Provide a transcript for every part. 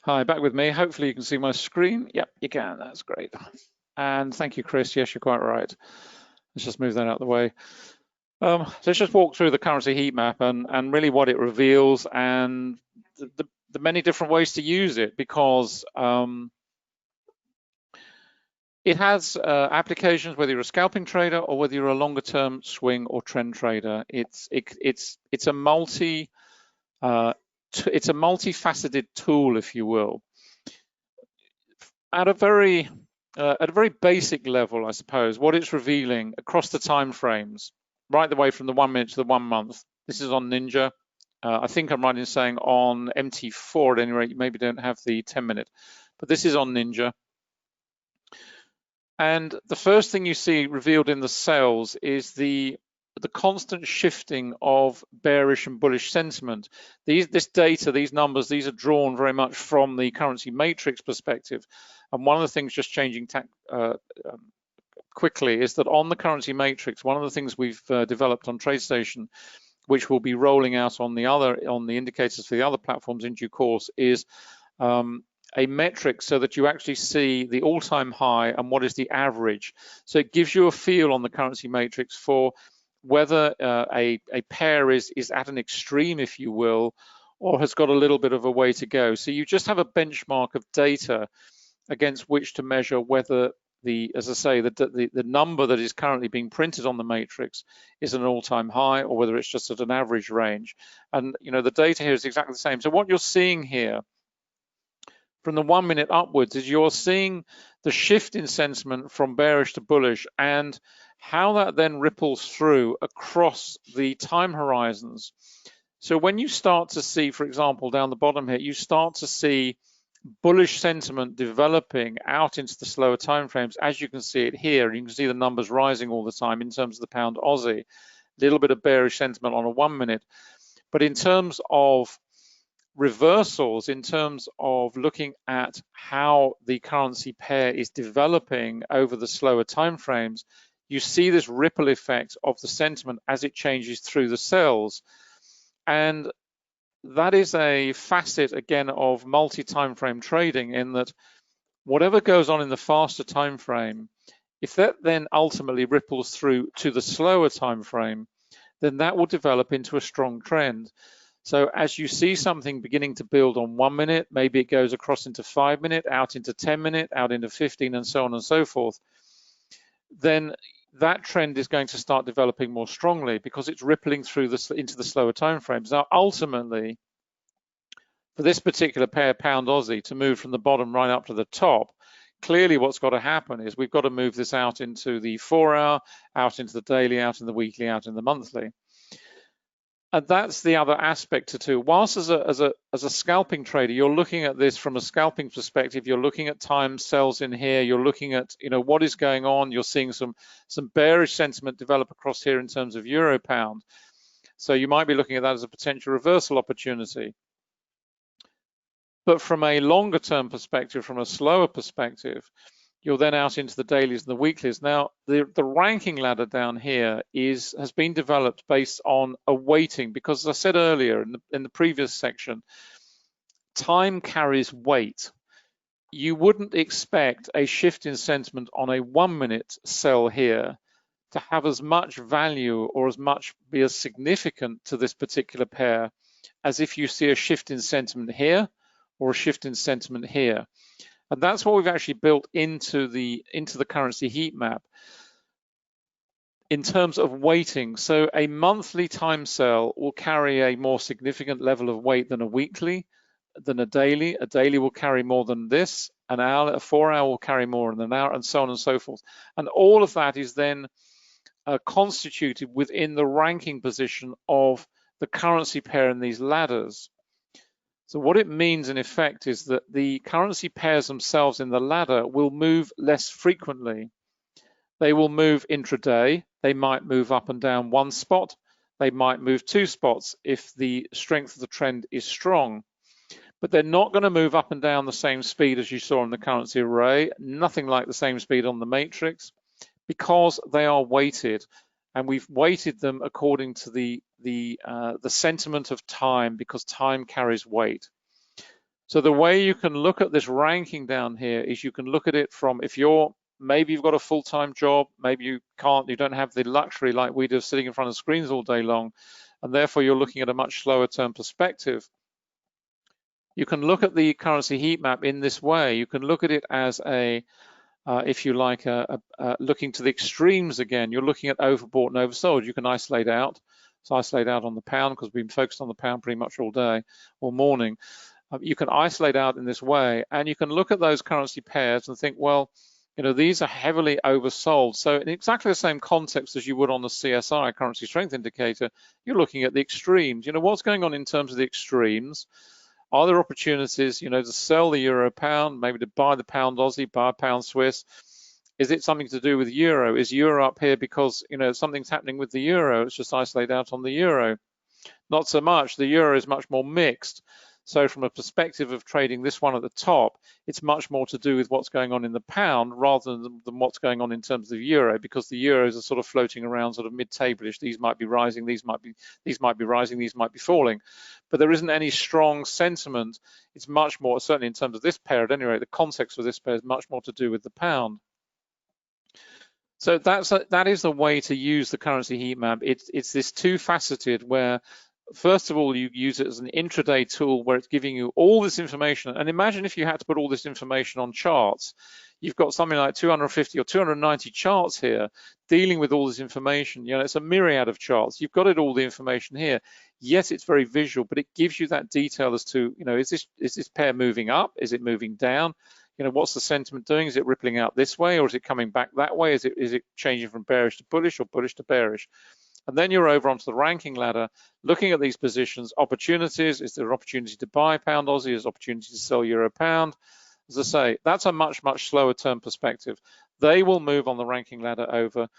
Hi, back with me. Hopefully you can see my screen. Yep, you can. That's great. And thank you, Chris. Yes, you're quite right. Let's just move that out of the way. Let's just walk through the currency heat map and really what it reveals and the many different ways to use it, because it has applications whether you're a scalping trader or whether you're a longer term swing or trend trader. It's a multifaceted tool, if you will. At a very basic level, I suppose, what it's revealing across the time frames, right the way from the 1 minute to the 1 month. This is on Ninja. I think I'm right in saying on MT4 at any rate, you maybe don't have the 10 minute, but this is on Ninja. And the first thing you see revealed in the cells is the constant shifting of bearish and bullish sentiment. This data, these numbers, these are drawn very much from the currency matrix perspective. And one of the things, just changing quickly, is that on the currency matrix, one of the things we've developed on TradeStation, which we'll be rolling out on the indicators for the other platforms in due course, is a metric so that you actually see the all-time high and what is the average. So it gives you a feel on the currency matrix for whether a pair is at an extreme, if you will, or has got a little bit of a way to go. So you just have a benchmark of data against which to measure whether as I say, the number that is currently being printed on the matrix is an all-time high or whether it's just at an average range. And the data here is exactly the same. So what you're seeing here from the 1 minute upwards is you're seeing the shift in sentiment from bearish to bullish and how that then ripples through across the time horizons. So when you start to see, for example, down the bottom here, you start to see bullish sentiment developing out into the slower time frames, as you can see it here. You can see the numbers rising all the time in terms of the pound Aussie, a little bit of bearish sentiment on a 1 minute. But in terms of reversals, in terms of looking at how the currency pair is developing over the slower time frames, you see this ripple effect of the sentiment as it changes through the cells. And that is a facet, again, of multi-time frame trading, in that whatever goes on in the faster time frame, if that then ultimately ripples through to the slower time frame, then that will develop into a strong trend. So as you see something beginning to build on 1 minute, maybe it goes across into 5 minute, out into 10 minute, out into 15, and so on and so forth, then that trend is going to start developing more strongly because it's rippling through into the slower time frames. Now, ultimately, for this particular pair, pound Aussie, to move from the bottom right up to the top, clearly what's got to happen is we've got to move this out into the 4 hour, out into the daily, out in the weekly, out in the monthly. And that's the other aspect to too. Whilst as a scalping trader, you're looking at this from a scalping perspective, you're looking at time cells in here, you're looking at what is going on, you're seeing some bearish sentiment develop across here in terms of euro pound. So you might be looking at that as a potential reversal opportunity. But from a longer term perspective, from a slower perspective, you're then out into the dailies and the weeklies. Now, the ranking ladder down here has been developed based on a weighting, because as I said earlier in the previous section, time carries weight. You wouldn't expect a shift in sentiment on a 1 minute cell here to have as much value or be as significant to this particular pair as if you see a shift in sentiment here or a shift in sentiment here. And that's what we've actually built into the currency heat map in terms of weighting. So a monthly time cell will carry a more significant level of weight than a weekly, than a daily. A daily will carry more than this. An hour, a 4 hour will carry more than an hour, and so on and so forth. And all of that is then constituted within the ranking position of the currency pair in these ladders. So what it means in effect is that the currency pairs themselves in the ladder will move less frequently. They will move intraday. They might move up and down one spot. They might move 2 spots if the strength of the trend is strong. But they're not going to move up and down the same speed as you saw in the currency array, nothing like the same speed on the matrix, because they are weighted. And we've weighted them according to the sentiment of time, because time carries weight. So the way you can look at this ranking down here is you can look at it from, if you're, maybe you've got a full-time job, maybe you don't have the luxury like we do of sitting in front of screens all day long, and therefore you're looking at a much slower term perspective. You can look at the currency heat map in this way. You can look at it as a, if you like, looking to the extremes again. You're looking at overbought and oversold. You can isolate out. So isolate out on the pound because we've been focused on the pound pretty much all day or morning. You can isolate out in this way, and you can look at those currency pairs and think, well, these are heavily oversold. So in exactly the same context as you would on the CSI, currency strength indicator, you're looking at the extremes. What's going on in terms of the extremes? Are there opportunities, to sell the euro pound, maybe to buy the pound Aussie, buy a pound Swiss? Is it something to do with euro? Is euro up here because, something's happening with the euro? It's just isolated out on the euro. Not so much. The euro is much more mixed. So from a perspective of trading this one at the top, it's much more to do with what's going on in the pound rather than what's going on in terms of the euro, because the euros are sort of floating around sort of mid-table-ish. These might be rising, these might be rising, these might be falling. But there isn't any strong sentiment. It's much more, certainly in terms of this pair at any rate, the context of this pair is much more to do with the pound. So that is the way to use the currency heat map. It's this two-faceted where, first of all, you use it as an intraday tool where it's giving you all this information. And imagine if you had to put all this information on charts. You've got something like 250 or 290 charts here dealing with all this information. It's a myriad of charts. You've got all the information here. Yes, it's very visual, but it gives you that detail as to, is this pair moving up? Is it moving down? What's the sentiment doing? Is it rippling out this way, or is it coming back that way? Is it changing from bearish to bullish or bullish to bearish? And then you're over onto the ranking ladder, looking at these positions, opportunities. Is there an opportunity to buy pound Aussie? Is there an opportunity to sell euro pound? As I say, that's a much, much slower term perspective. They will move on the ranking ladder over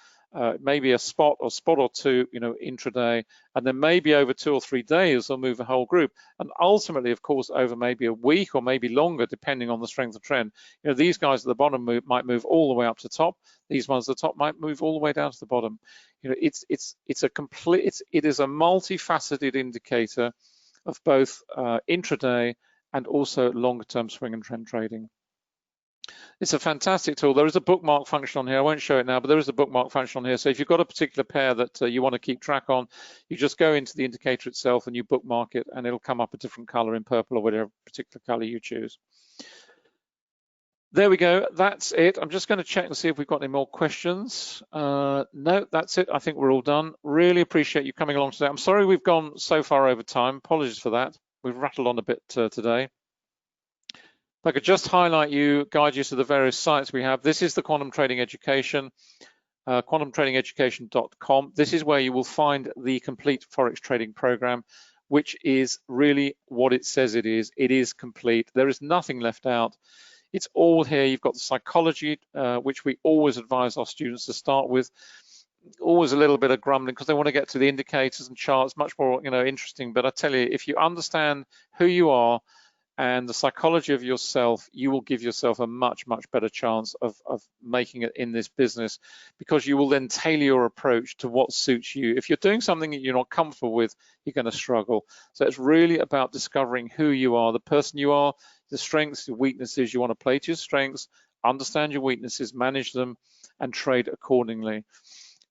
maybe a spot or two, intraday, and then maybe over 2 or 3 days they'll move a whole group, and ultimately, of course, over maybe a week or maybe longer, depending on the strength of trend. These guys at the bottom might move all the way up to top. These ones at the top might move all the way down to the bottom. It is a multifaceted indicator of both intraday and also longer term swing and trend trading. It's a fantastic tool. There is a bookmark function on here. I won't show it now, but there is a bookmark function on here. So if you've got a particular pair that you want to keep track on, you just go into the indicator itself and you bookmark it, and it'll come up a different color in purple or whatever particular color you choose. There we go. That's it. I'm just going to check and see if we've got any more questions. No, that's it. I think we're all done. Really appreciate you coming along today. I'm sorry we've gone so far over time. Apologies for that. We've rattled on a bit today. If I could just guide you to the various sites we have. This is the Quantum Trading Education, quantumtradingeducation.com. This is where you will find the complete Forex trading program, which is really what it says it is. It is complete. There is nothing left out. It's all here. You've got the psychology, which we always advise our students to start with. Always a little bit of grumbling because they want to get to the indicators and charts, much more interesting. But I tell you, if you understand who you are and the psychology of yourself, you will give yourself a much, much better chance of making it in this business, because you will then tailor your approach to what suits you. If you're doing something that you're not comfortable with, you're going to struggle. So it's really about discovering who you are, the person you are, the strengths, the weaknesses. You want to play to your strengths, understand your weaknesses, manage them, and trade accordingly.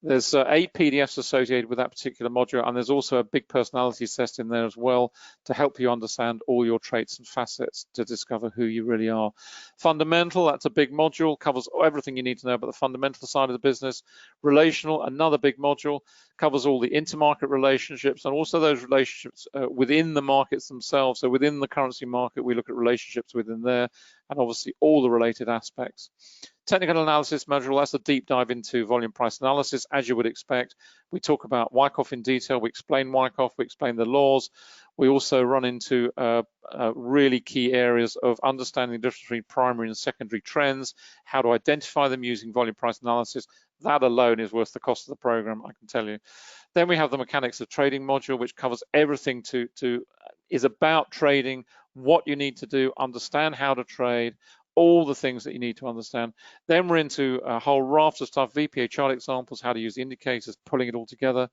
There's 8 PDFs associated with that particular module, and there's also a big personality test in there as well to help you understand all your traits and facets to discover who you really are. Fundamental, that's a big module, covers everything you need to know about the fundamental side of the business. Relational, another big module, covers all the intermarket relationships and also those relationships within the markets themselves. So within the currency market, we look at relationships within there, and obviously all the related aspects. Technical analysis module, that's a deep dive into volume price analysis, as you would expect. We talk about Wyckoff in detail. We explain Wyckoff, we explain the laws. We also run into really key areas of understanding the difference between primary and secondary trends, how to identify them using volume price analysis. That alone is worth the cost of the program, I can tell you. Then we have the mechanics of trading module, which covers everything is about trading, what you need to do, understand how to trade, all the things that you need to understand. Then we're into a whole raft of stuff, VPA chart examples, how to use the indicators, pulling it all together,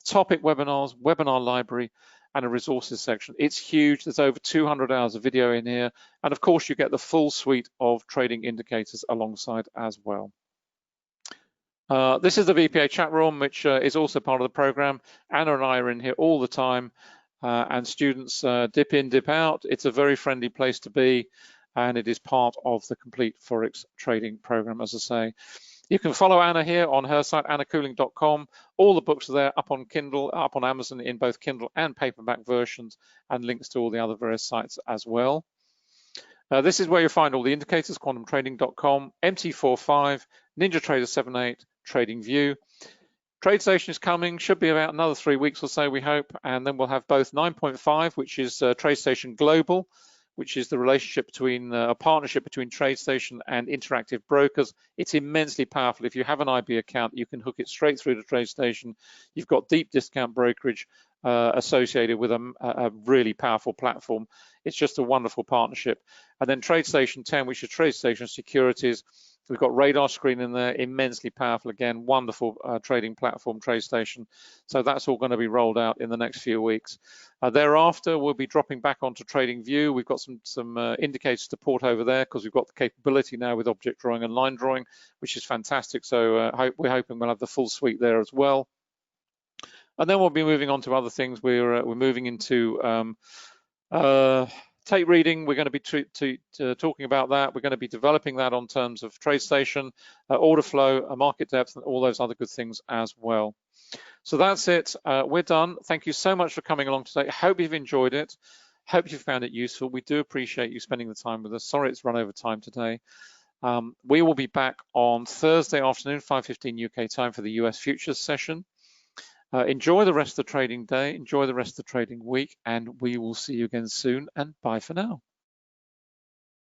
topic webinars, webinar library, and a resources section. It's huge. There's over 200 hours of video in here. And of course, you get the full suite of trading indicators alongside as well. This is the VPA chat room, which is also part of the program. Anna and I are in here all the time, and students dip in, dip out. It's a very friendly place to be, and it is part of the complete Forex trading program, as I say. You can follow Anna here on her site, annacooling.com. All the books are there up on Kindle, up on Amazon in both Kindle and paperback versions, and links to all the other various sites as well. This is where you'll find all the indicators, quantumtrading.com, MT45, NinjaTrader 78, TradingView. TradeStation is coming, should be about another 3 weeks or so, we hope, and then we'll have both 9.5, which is TradeStation Global, which is the relationship between a partnership between TradeStation and interactive brokers. It's immensely powerful. If you have an IB account, you can hook it straight through to TradeStation. You've got deep discount brokerage associated with a really powerful platform. It's just a wonderful partnership. And then TradeStation 10, which is TradeStation Securities. We've got radar screen in there, immensely powerful, again, wonderful trading platform, TradeStation. So that's all going to be rolled out in the next few weeks. Thereafter, we'll be dropping back onto TradingView. We've got some indicators to port over there because we've got the capability now with object drawing and line drawing, which is fantastic. So we're hoping we'll have the full suite there as well. And then we'll be moving on to other things. We're moving into tape reading. We're going to be talking about that. We're going to be developing that on terms of TradeStation, order flow, market depth, and all those other good things as well. So that's it. We're done. Thank you so much for coming along today. Hope you've enjoyed it. Hope you found it useful. We do appreciate you spending the time with us. Sorry it's run over time today. We will be back on Thursday afternoon, 5:15 UK time for the US futures session. Enjoy the rest of the trading day, enjoy the rest of the trading week, and we will see you again soon, and bye for now.